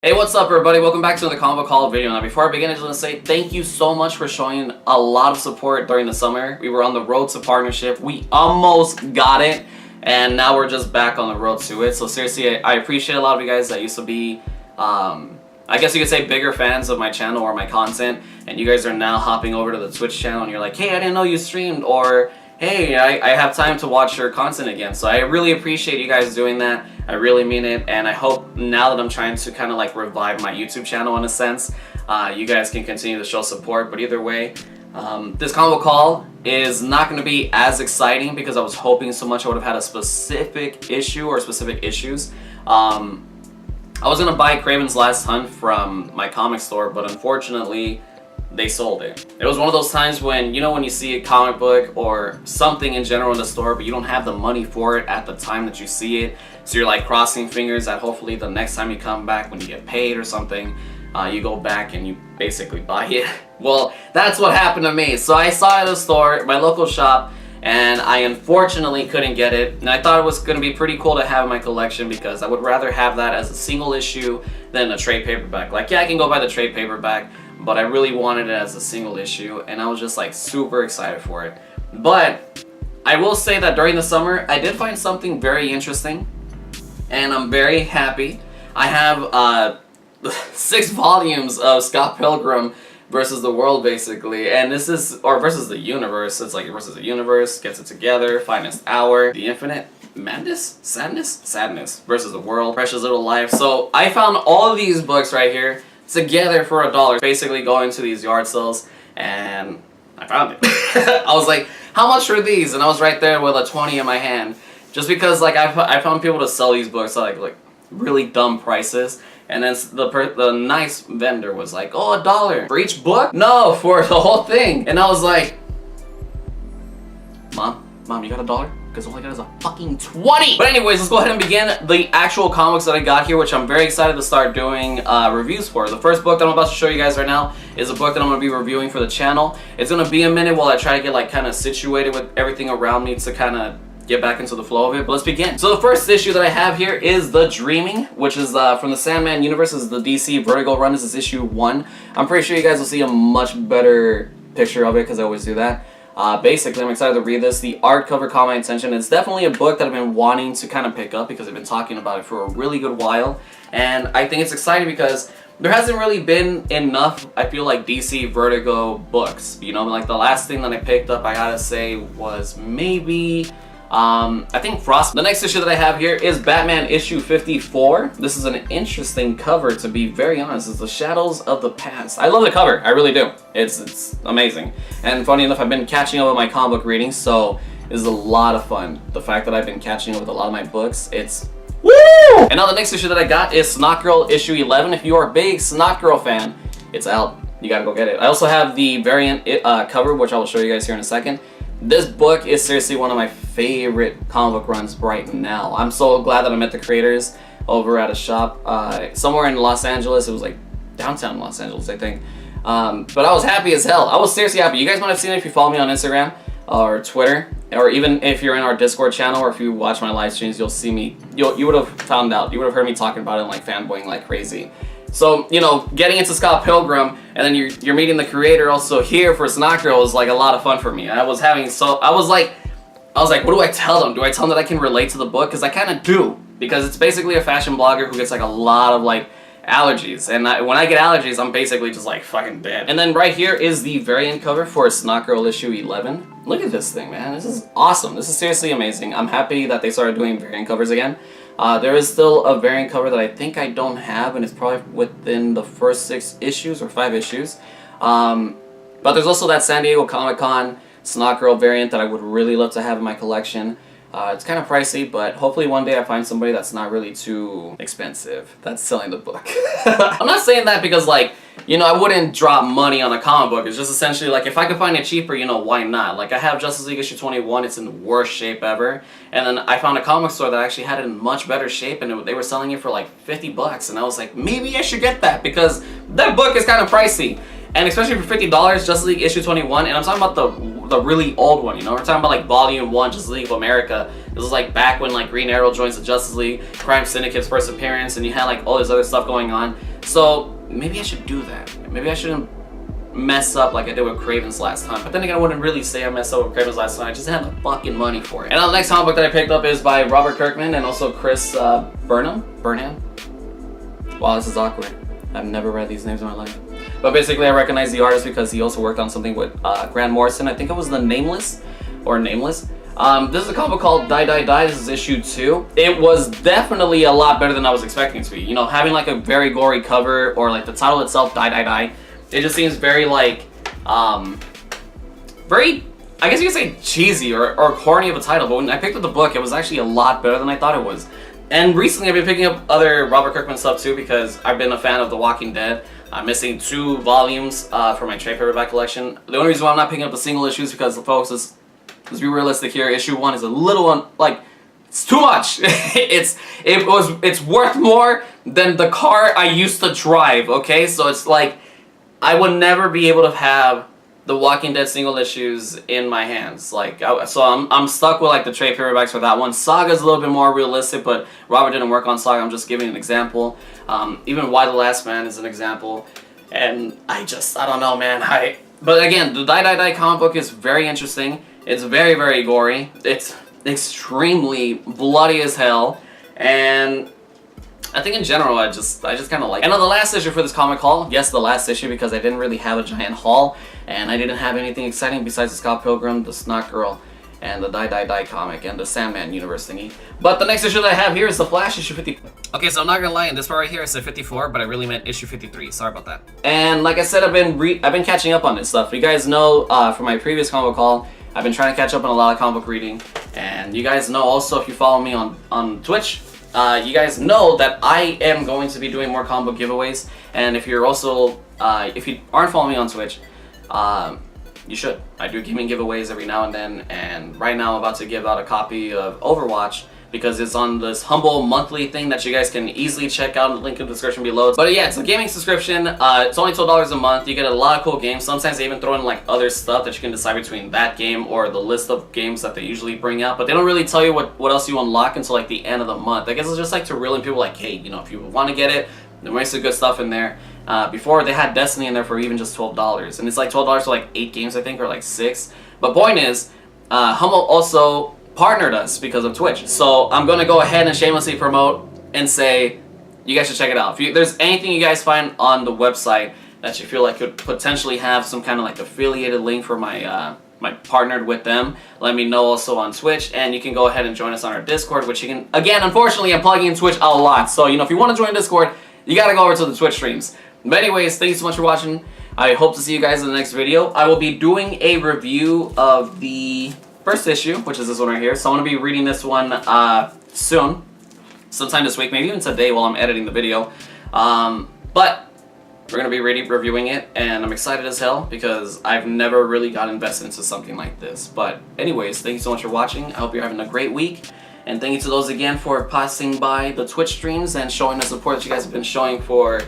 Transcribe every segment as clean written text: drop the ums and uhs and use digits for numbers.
Hey, what's up everybody? Welcome back to another comic book haul video. Now before I begin, I just want to say thank you so much for showing a lot of support during the summer. We were on the road to partnership. We almost got it. And now we're just back on the road to it. So seriously, I appreciate a lot of you guys that used to be, I guess you could say bigger fans of my channel or my content. And you guys are now hopping over to the Twitch channel and you're like, hey, I didn't know you streamed. Or, hey, I have time to watch your content again. So I really appreciate you guys doing that. I really mean it. And I hope now that I'm trying to kind of like revive my YouTube channel in a sense, you guys can continue to show support. But either way, this comic book haul is not going to be as exciting because I was hoping so much I would have had a specific issue or specific issues. I was going to buy Kraven's Last Hunt from my comic store, but unfortunately they sold it. It was one of those times when, you know, when you see a comic book or something in general in the store, but you don't have the money for it at the time that you see it. So you're like crossing fingers that hopefully the next time you come back when you get paid or something, you go back and you basically buy it. Well, that's what happened to me. So I saw it at a store, my local shop, and I unfortunately couldn't get it. And I thought it was going to be pretty cool to have in my collection because I would rather have that as a single issue than a trade paperback. Like, yeah, I can go buy the trade paperback, but I really wanted it as a single issue, and I was just like super excited for it. But I will say that during the summer, I did find something very interesting, and I'm very happy. I have 6 volumes of Scott Pilgrim versus the world, basically, and this is, or versus the universe. It's like versus the universe, gets it together, finest hour, the infinite madness, sadness versus the world, precious little life. So I found all of these books right here together for $1, basically going to these yard sales, and I found it. I was like, how much are these? And I was right there with a 20 in my hand, just because like I found people to sell these books at like really dumb prices. And then the nice vendor was like, oh, $1 for each book? No, for the whole thing. And I was like, Mom, you got $1? Because all I got is a fucking 20. But anyways, let's go ahead and begin the actual comics that I got here, which I'm very excited to start doing reviews for. The first book that I'm about to show you guys right now is a book that I'm going to be reviewing for the channel. It's going to be a minute while I try to get like kind of situated with everything around me to kind of get back into the flow of it, but let's begin. So the first issue that I have here is The Dreaming, which is from the Sandman universe. This is the DC Vertigo run. This is issue 1. I'm pretty sure you guys will see a much better picture of it because I always do that. Basically, I'm excited to read this. The art cover caught my attention. It's definitely a book that I've been wanting to kind of pick up because I've been talking about it for a really good while, and I think it's exciting because there hasn't really been enough, I feel like, DC Vertigo books. You know, like the last thing that I picked up, I gotta say, was maybe I think Frost. The next issue that I have here is Batman issue 54. This is an interesting cover, to be very honest. It's The Shadows of the Past. I love the cover, I really do. It's amazing. And funny enough, I've been catching up with my comic book reading, so it's a lot of fun. The fact that I've been catching up with a lot of my books, it's woo! And now the next issue that I got is Snotgirl issue 11. If you are a big Snotgirl fan, it's out. You gotta go get it. I also have the variant cover, which I will show you guys here in a second. This book is seriously one of my favorite comic book runs right now. I'm so glad that I met the creators over at a shop somewhere in Los Angeles. It was like downtown Los Angeles, I think. But I was happy as hell. I was seriously happy. You guys might have seen it if you follow me on Instagram or Twitter, or even if you're in our Discord channel, or if you watch my live streams, you'll see me. You would have found out. You would have heard me talking about it and like fanboying like crazy. So, you know, getting into Scott Pilgrim, and then you're meeting the creator also here for Snotgirl was like a lot of fun for me. I was like, what do I tell them? Do I tell them that I can relate to the book? Because I kind of do, because it's basically a fashion blogger who gets like a lot of like allergies, and when I get allergies, I'm basically just like fucking dead. And then right here is the variant cover for Snotgirl issue 11. Look at this thing, man. This is awesome. This is seriously amazing. I'm happy that they started doing variant covers again. There is still a variant cover that I think I don't have, and it's probably within the first 6 issues or 5 issues. But there's also that San Diego Comic-Con Snotgirl variant that I would really love to have in my collection. It's kind of pricey, but hopefully one day I find somebody that's not really too expensive that's selling the book. I'm not saying that because, like, you know, I wouldn't drop money on a comic book. It's just essentially like, if I could find it cheaper, you know, why not? Like, I have Justice League issue 21. It's in the worst shape ever. And then I found a comic store that actually had it in much better shape, and they were selling it for like $50. And I was like, maybe I should get that because that book is kind of pricey. And especially for $50, Justice League issue 21, and I'm talking about the really old one, you know? We're talking about like Volume 1, Justice League of America. This was like back when like Green Arrow joins the Justice League, Crime Syndicate's first appearance, and you had like all this other stuff going on. So maybe I should do that. Maybe I shouldn't mess up like I did with Craven's last time. But then again, I wouldn't really say I messed up with Craven's last time. I just didn't have the fucking money for it. And now the next comic book that I picked up is by Robert Kirkman and also Chris Burnham. Wow, this is awkward. I've never read these names in my life. But basically, I recognize the artist because he also worked on something with Grant Morrison. I think it was The Nameless or Nameless. This is a comic book called Die Die Die. This is issue 2. It was definitely a lot better than I was expecting it to be. You know, having like a very gory cover or like the title itself, Die Die Die. It just seems very like, very, I guess you could say cheesy or corny of a title, but when I picked up the book, it was actually a lot better than I thought it was. And recently I've been picking up other Robert Kirkman stuff too because I've been a fan of The Walking Dead. I'm missing 2 volumes for my trade paperback collection. The only reason why I'm not picking up the single issues is because, folks, let's be realistic here, issue 1 is a little, like, it's too much. It's worth more than the car I used to drive, okay? So it's like, I would never be able to have the Walking Dead single issues in my hands. Like, so I'm stuck with like the trade paperbacks for that one. Saga's a little bit more realistic, but Robert didn't work on Saga. I'm just giving an example. Even Why the Last Man is an example. And I don't know, man. But again, the Die Die Die comic book is very interesting. It's very, very gory. It's extremely bloody as hell. And I think in general, I just kind of like it. And on the last issue for this comic haul, yes, the last issue because I didn't really have a giant haul, and I didn't have anything exciting besides the Scott Pilgrim, the Snotgirl, and the Die Die Die comic, and the Sandman universe thingy. But the next issue that I have here is the Flash issue 50. Okay, so I'm not gonna lie, in this part right here I said 54, but I really meant issue 53. Sorry about that. And like I said, I've been catching up on this stuff. You guys know from my previous comic book haul, I've been trying to catch up on a lot of comic book reading, and you guys know also if you follow me on Twitch. You guys know that I am going to be doing more comic book giveaways, and if you're also, if you aren't following me on Twitch, you should. I do gaming giveaways every now and then, and right now I'm about to give out a copy of Overwatch because it's on this humble monthly thing that you guys can easily check out in the link in the description below. But yeah, it's a gaming subscription. It's only $12 a month. You get a lot of cool games. Sometimes they even throw in like other stuff that you can decide between that game or the list of games that they usually bring out. But they don't really tell you what else you unlock until like the end of the month. I guess it's just like to reel in people like, hey, you know, if you want to get it, there might be some good stuff in there. Before they had Destiny in there for even just $12, and it's like $12 for like 8 games I think, or like 6. But point is, Humble also partnered us because of Twitch. So I'm gonna go ahead and shamelessly promote and say you guys should check it out. If there's anything you guys find on the website that you feel like could potentially have some kind of like affiliated link for my my partnered with them, let me know also on Twitch, and you can go ahead and join us on our Discord, which you can, again, unfortunately I'm plugging in Twitch a lot, so you know, if you want to join Discord, you gotta go over to the Twitch streams. But anyways, thank you so much for watching. I hope to see you guys in the next video. I will be doing a review of the first issue, which is this one right here. So I'm going to be reading this one soon. Sometime this week, maybe even today while I'm editing the video. But we're going to be reviewing it, and I'm excited as hell because I've never really got invested into something like this. But anyways, thank you so much for watching. I hope you're having a great week. And thank you to those again for passing by the Twitch streams and showing the support that you guys have been showing for,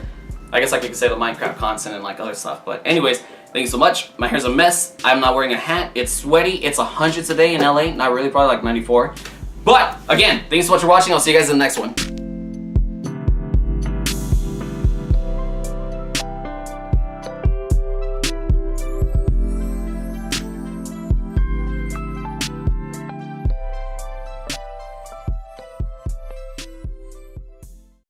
I guess like we could say, the Minecraft content and like other stuff. But anyways, thank you so much. My hair's a mess. I'm not wearing a hat. It's sweaty. It's 100 today in LA. Not really, probably like 94. But again, thank you so much for watching. I'll see you guys in the next one.